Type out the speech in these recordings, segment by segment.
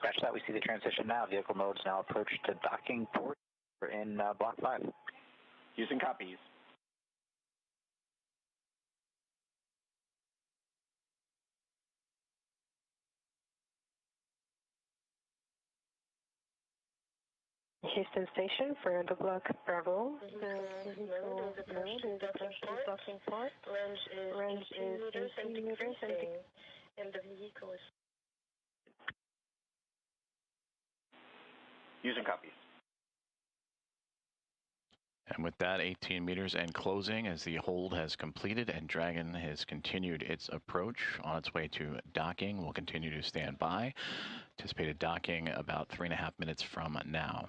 Scratch that. We see the transition now. Vehicle modes now approach to docking port in Block 5. Using copies. Houston Station for the block Bravo. The vehicle mode is docking port. Range is 18 meters and the vehicle is... Using copies. And with that, 18 meters and closing as the hold has completed and Dragon has continued its approach on its way to docking. We'll continue to stand by. Anticipated docking about 3.5 minutes from now.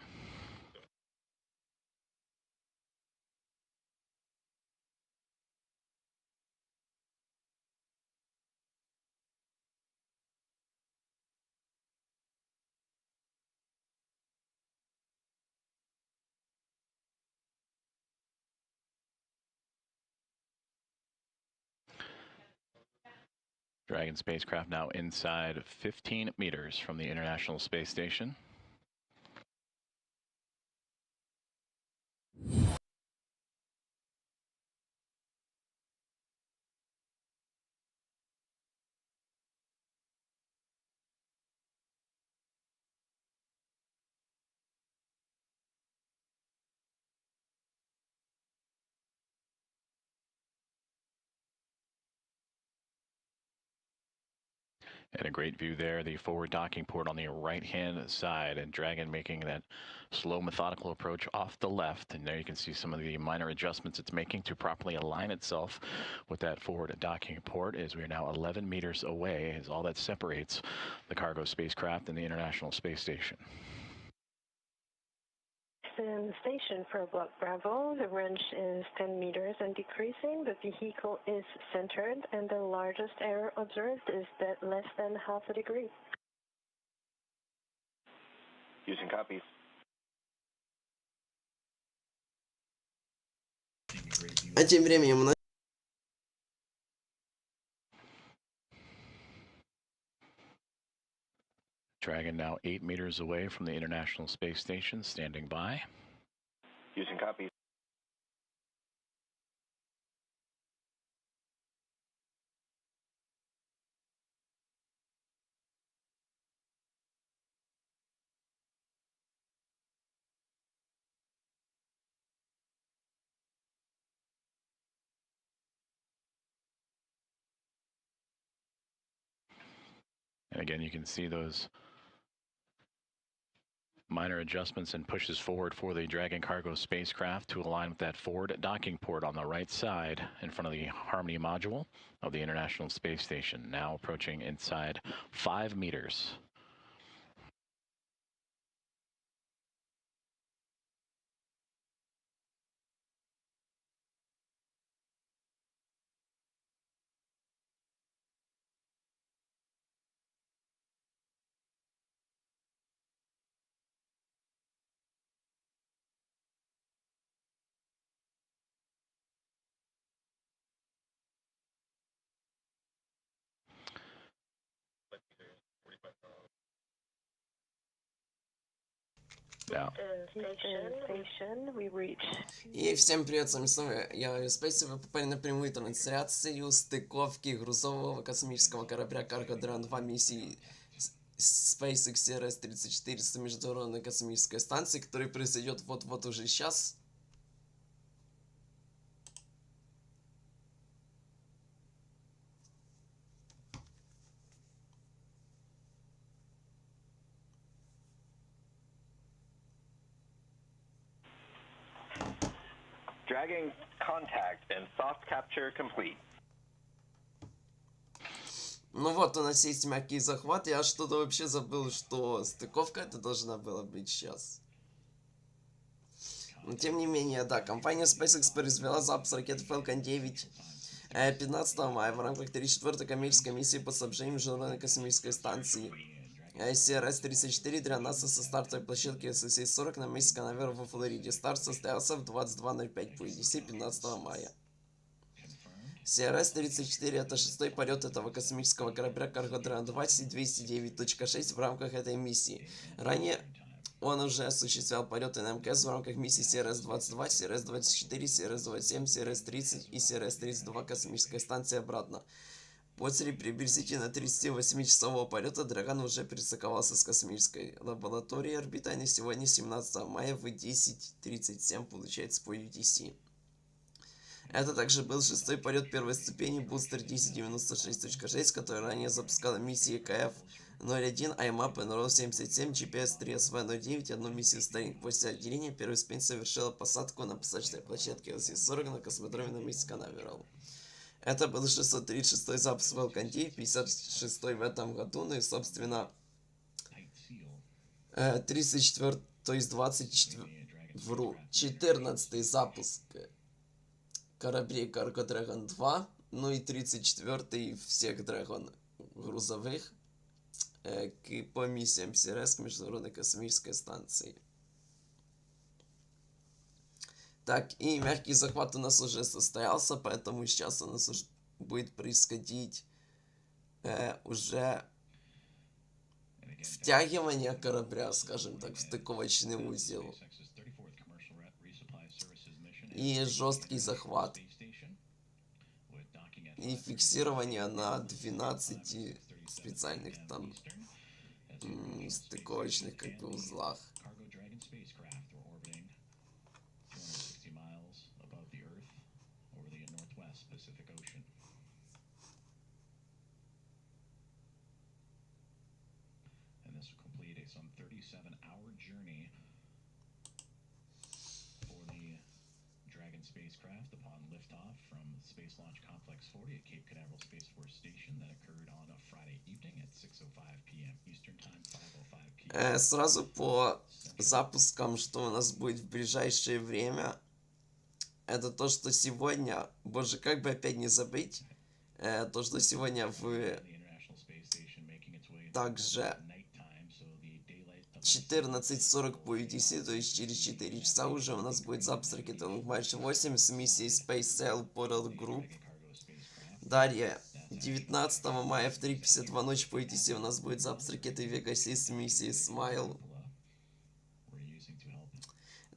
Dragon spacecraft now inside 15 meters from the International Space Station. And a great view there, the forward docking port on the right-hand side, and Dragon making that slow, methodical approach off the left. And there you can see some of the minor adjustments it's making to properly align itself with that forward docking port, as we are now 11 meters away, as all that separates the cargo spacecraft and the International Space Station. In the station for block Bravo, the range is 10 meters and decreasing. The vehicle is centered, and the largest error observed is that less than half a degree. Using copies. А тем временем Dragon now 8 meters away from the International Space Station, standing by. Using copies. And again, you can see those minor adjustments and pushes forward for the Dragon cargo spacecraft to align with that forward docking port on the right side in front of the Harmony module of the International Space Station, now approaching inside 5 meters. И всем привет, с вами снова я, Space, вы попали на прямую трансляцию стыковки грузового космического корабля Cargo-2 миссии SpaceX CRS-34 с Международной космической станции, который произойдет вот-вот уже сейчас. Dragging contact and soft capture complete. Ну вот, у нас есть мягкий захват. Я что-то вообще забыл, что стыковка это должна была быть сейчас. Но тем не менее, да, компания SpaceX произвела запуск ракеты Falcon 9 15 мая в рамках 34-й коммерческой миссии по снабжению Международной космической станции CRS-34 для НАСА со стартовой площадки SSA-40 на месте Канаверал во Флориде. Старт состоялся в 22:05 по EDC 15 мая. CRS-34 это шестой полет этого космического корабля Cargo-2 209.6 в рамках этой миссии. Ранее он уже осуществлял полеты на МКС в рамках миссий CRS-22, CRS-24, CRS-27, CRS-30 и CRS-32 космической станции обратно. После приблизительно 38-часового полета Драган уже перестыковался с космической лабораторией орбитальной сегодня, 17 мая в 10:37, получается, по UTC. Это также был шестой полет первой ступени бустер 1096.6, который ранее запускала миссии КФ-01, IMAP, NRO-77, GPS-3SV-09, одну миссию Starlink. После отделения первый спин совершила посадку на посадочной площадке LC-40 на космодроме на мысе Канаверал. Это был 636-й запуск Falcon 9, 56-й в этом году, ну и, собственно, 34-й, то есть 14-й запуск кораблей Cargo Dragon 2, ну и 34-й всех Dragon грузовых по миссиям CRS к Международной космической станции. Так, и мягкий захват у нас уже состоялся, поэтому сейчас у нас уже будет происходить уже втягивание корабля, скажем так, в стыковочный узел. И жесткий захват. И фиксирование на 12 специальных там стыковочных как бы узлах. Spacecraft upon liftoff from Space Launch Complex 40 at Cape Canaveral Space Force Station that occurred on a Friday evening at 6:05 p.m. Eastern Time, 5:05 p.m. Сразу по запускам, что у нас будет в ближайшее время, это то, что сегодня, боже, как бы опять не забыть, то, что сегодня в также 14:40 по UTC, то есть через 4 часа уже у нас будет запуск ракетовых матч 8 с миссией Space Portal Group. Далее, 19 мая в 3:52 ночи по UTC у нас будет запуск ракеты Vega C с миссией Smile.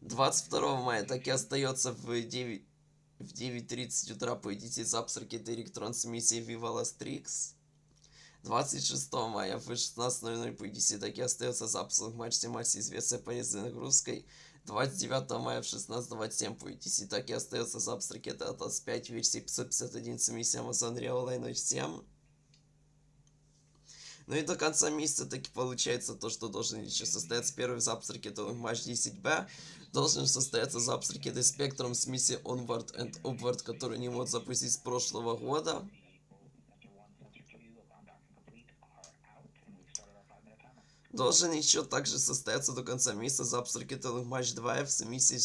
22 мая так и остается в 9:30 утра по UTC запуск ракеты Electron с миссией Viva Lastrix. 26 мая в 16:00 по UTC так и остается запуск матча массе известной полезной нагрузкой. 29 мая в 16:27 по UTC так и остается запуск ракеты А-25 версии 551 с миссией Amazon Real 07. Ну и до конца месяца таки получается то, что должен еще состояться первый запуск ракеты матч 10B. Должен состояться запуск ракеты Spectrum с миссией Onward and Upward, которую не мог запустить с прошлого года. Должен еще также состояться до конца месяца запуск ракетовых матч 2F с миссией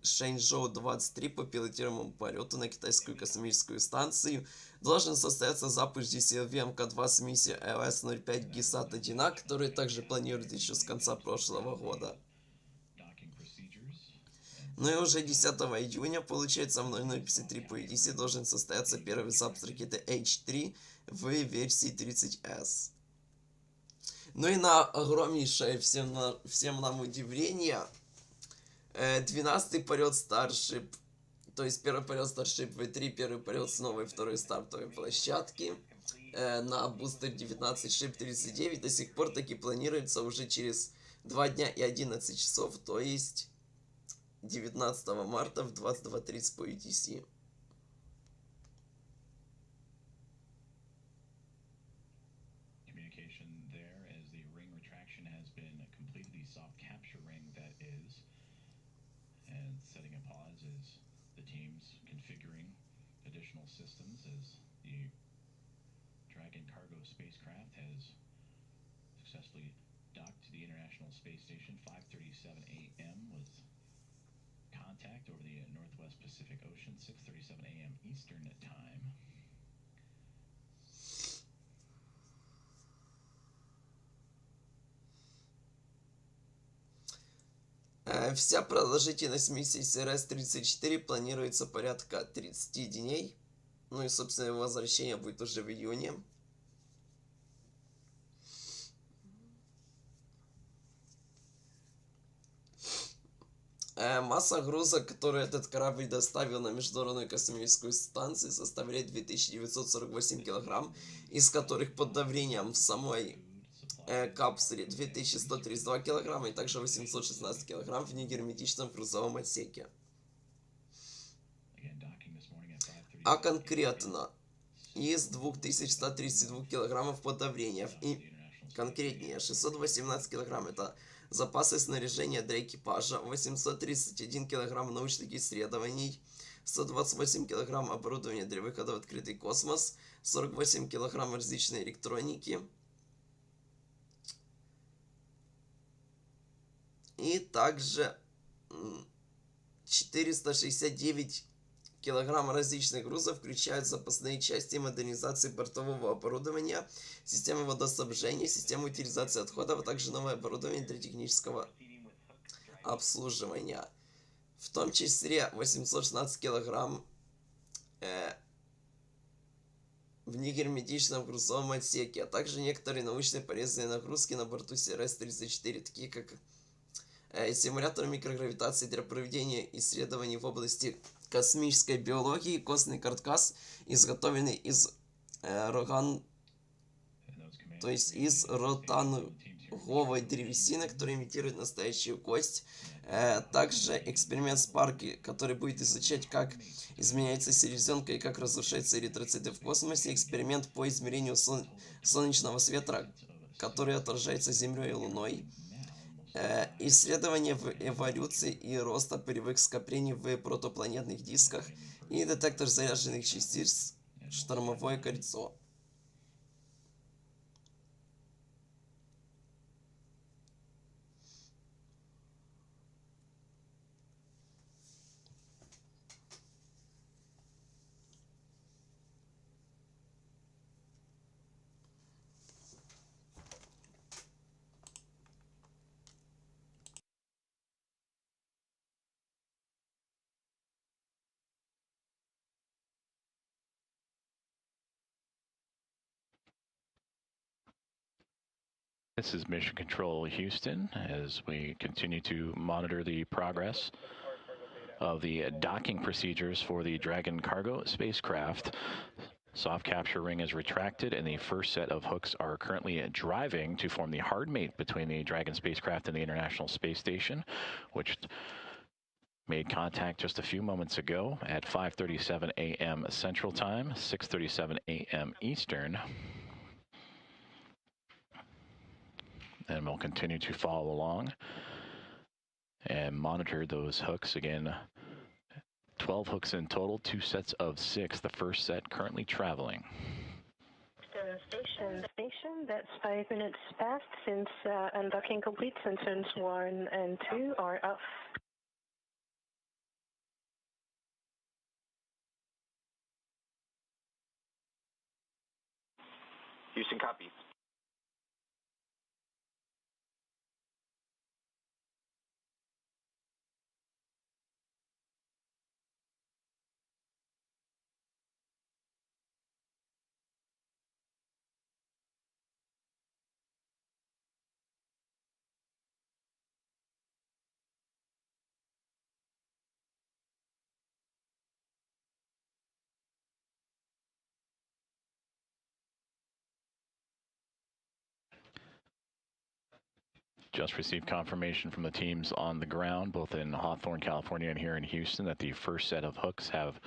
Шэньчжоу-23 по пилотируемому полету на китайскую космическую станцию. Должен состояться запуск GCLV МК-2 с миссией LS-05 GISAT-1A, который также планирует еще с конца прошлого года. Ну и уже 10 июня, получается, в 00:53 по UTC должен состояться первый запуск ракеты H3 в версии 30S. Ну и на огромнейшее всем нам удивление, 12-й полет Starship, то есть первый полет Starship V3, первый полет с новой второй стартовой площадки на бустер 19 Ship 39 до сих пор таки планируется уже через 2 дня и 11 часов, то есть 19 марта в 22:30 по UTC. Systems as the Dragon cargo spacecraft has successfully docked to the International Space Station 5:37 a.m. with contact over the Northwest Pacific Ocean 6:37 a.m. Eastern Time. Вся продолжительность миссии CRS-34 планируется порядка 30 дней. Ну и, собственно, его возвращение будет уже в июне. Масса груза, который этот корабль доставил на Международную космическую станцию, составляет 2948 килограмм, из которых под давлением в самой капсуле 2132 килограмма и также 816 килограмм в негерметичном грузовом отсеке. А конкретно из 2132 килограммов под давлением и конкретнее 618 килограмм это запасы снаряжения для экипажа, 831 килограмм научных исследований, 128 килограмм оборудования для выхода в открытый космос, 48 килограмм различной электроники и также 469 килограмм различных грузов включают запасные части модернизации бортового оборудования, системы водоснабжения, систему утилизации отходов, а также новое оборудование для технического обслуживания. В том числе 816 килограмм в негерметичном грузовом отсеке, а также некоторые научные полезные нагрузки на борту CRS-34, такие как симулятор микрогравитации для проведения исследований в области космической биологии, костный каркас, изготовленный из из ротанговой древесины, которая имитирует настоящую кость. Также эксперимент Спарки, который будет изучать, как изменяется селезенка и как разрушаются эритроциты в космосе. Эксперимент по измерению солнечного света, который отражается Землей и Луной. Исследование в эволюции и роста полевых скоплений в протопланетных дисках и детектор заряженных частиц «Штормовое кольцо». This is Mission Control Houston as we continue to monitor the progress of the docking procedures for the Dragon cargo spacecraft. Soft capture ring is retracted and the first set of hooks are currently driving to form the hard mate between the Dragon spacecraft and the International Space Station, which made contact just a few moments ago at 5:37 a.m. Central Time, 6:37 a.m. Eastern. And we'll continue to follow along and monitor those hooks. Again, 12 hooks in total, 2 sets of 6. The first set currently traveling. Station, that's 5 minutes past since undocking complete. Sensors 1 and 2 are off. Houston, copy. Just received confirmation from the teams on the ground, both in Hawthorne, California and here in Houston, that the first set of hooks have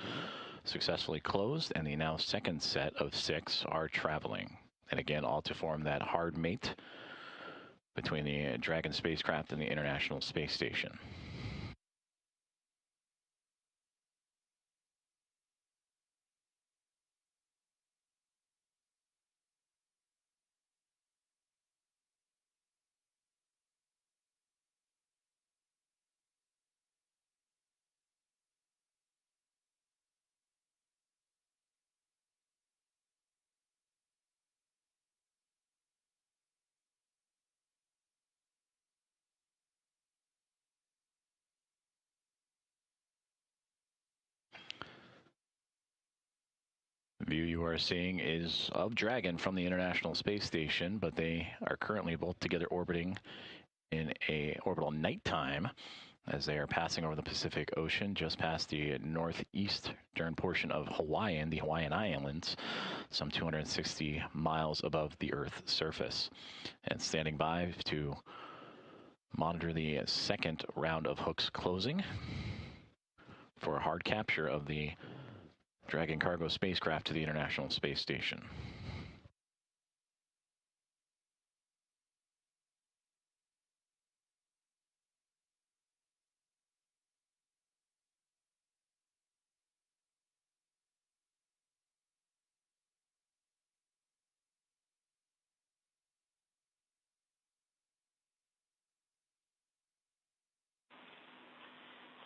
successfully closed and the now second set of 6 are traveling. And again, all to form that hard mate between the Dragon spacecraft and the International Space Station. view you are seeing is of Dragon from the International Space Station, but they are currently both together orbiting in a orbital nighttime as they are passing over the Pacific Ocean just past the northeastern portion of Hawaii, the Hawaiian Islands, some 260 miles above the Earth's surface, and standing by to monitor the second round of hooks closing for a hard capture of the Dragon cargo spacecraft to the International Space Station.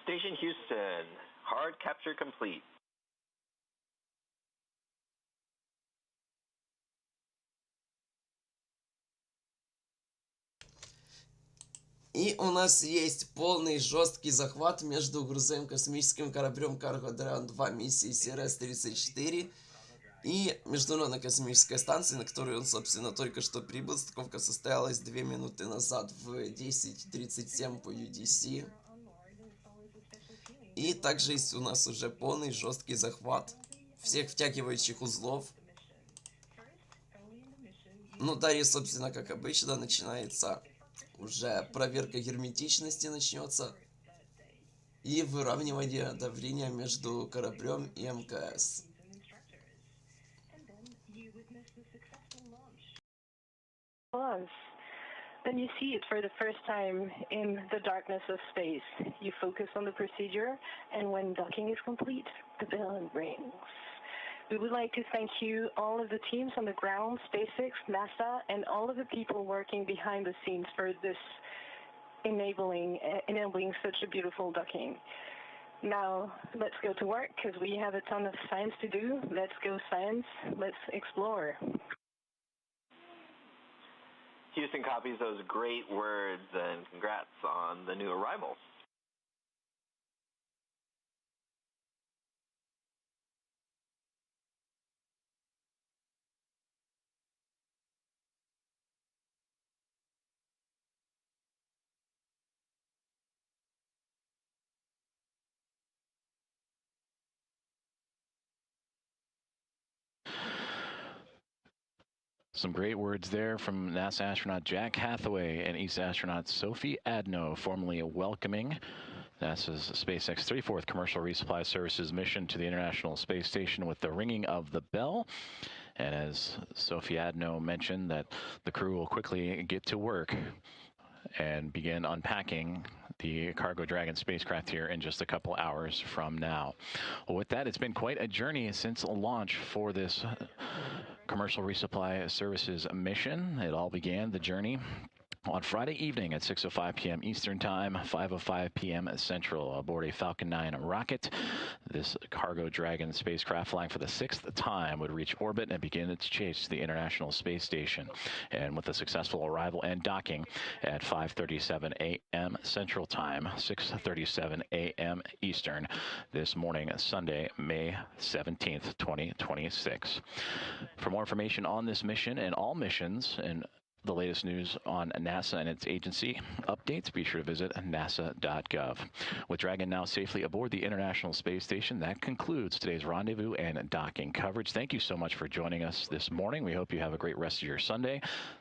Station Houston, hard capture complete. И у нас есть полный жесткий захват между грузовым космическим кораблем Cargo-2 миссии CRS-34 и Международной космической станцией, на которую он, собственно, только что прибыл. Стыковка состоялась 2 минуты назад в 10:37 по UTC. И также есть у нас уже полный жесткий захват всех втягивающих узлов. Ну, далее, собственно, как обычно, начинается уже проверка герметичности начнется и выравнивание давления между кораблем и МКС. Then you see it for the first time in the darkness of space. You focus on the procedure, and when docking is complete, the bell rings. We would like to thank you, all of the teams on the ground, SpaceX, NASA, and all of the people working behind the scenes for this enabling such a beautiful docking. Now, let's go to work, because we have a ton of science to do. Let's go science. Let's explore. Houston copies those great words and congrats on the new arrival. Some great words there from NASA astronaut Jack Hathaway and ESA astronaut Sophie Adno, formally welcoming NASA's SpaceX 34th Commercial Resupply Services mission to the International Space Station with the ringing of the bell. And as Sophie Adno mentioned, that the crew will quickly get to work and begin unpacking the Cargo Dragon spacecraft here in just a couple hours from now. Well, with that, it's been quite a journey since launch for this Commercial Resupply Services mission. It all began, the journey, on Friday evening at 6:05 p.m. Eastern Time, 5:05 p.m. Central, aboard a Falcon 9 rocket. This Cargo Dragon spacecraft, flying for the 6th time, would reach orbit and begin its chase to the International Space Station. And with a successful arrival and docking at 5:37 a.m. Central Time, 6:37 a.m. Eastern, this morning, Sunday, May 17th, 2026. For more information on this mission and all missions and the latest news on NASA and its agency updates, be sure to visit nasa.gov. With Dragon now safely aboard the International Space Station, that concludes today's rendezvous and docking coverage. Thank you so much for joining us this morning. We hope you have a great rest of your Sunday.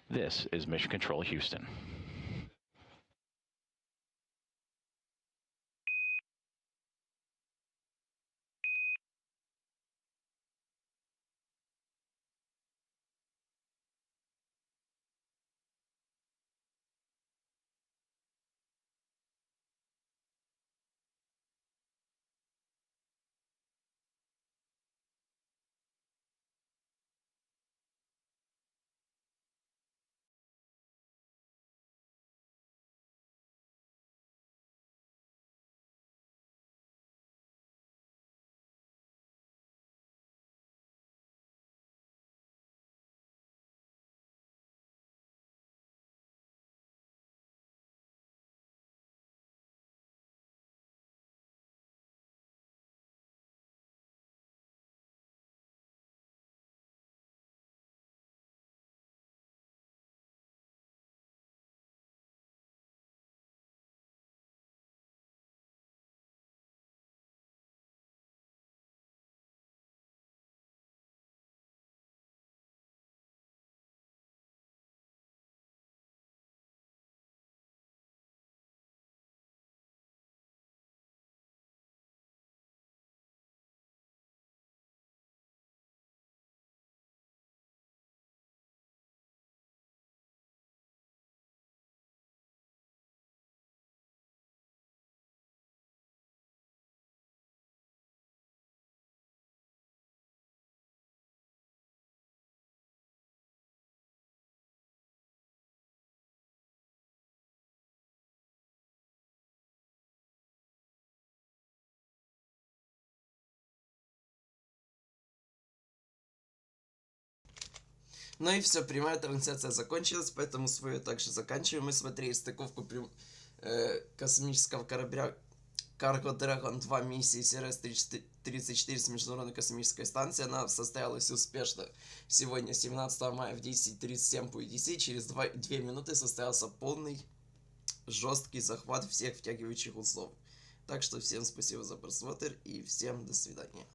This is Mission Control Houston. Ну и все, прямая трансляция закончилась, поэтому свою также заканчиваем. Мы смотрели стыковку космического корабля Cargo Dragon 2 миссии CRS-34 с Международной космической станции. Она состоялась успешно сегодня, 17 мая в 10:37 по UTC. Через 2 минуты состоялся полный жесткий захват всех втягивающих узлов. Так что всем спасибо за просмотр и всем до свидания.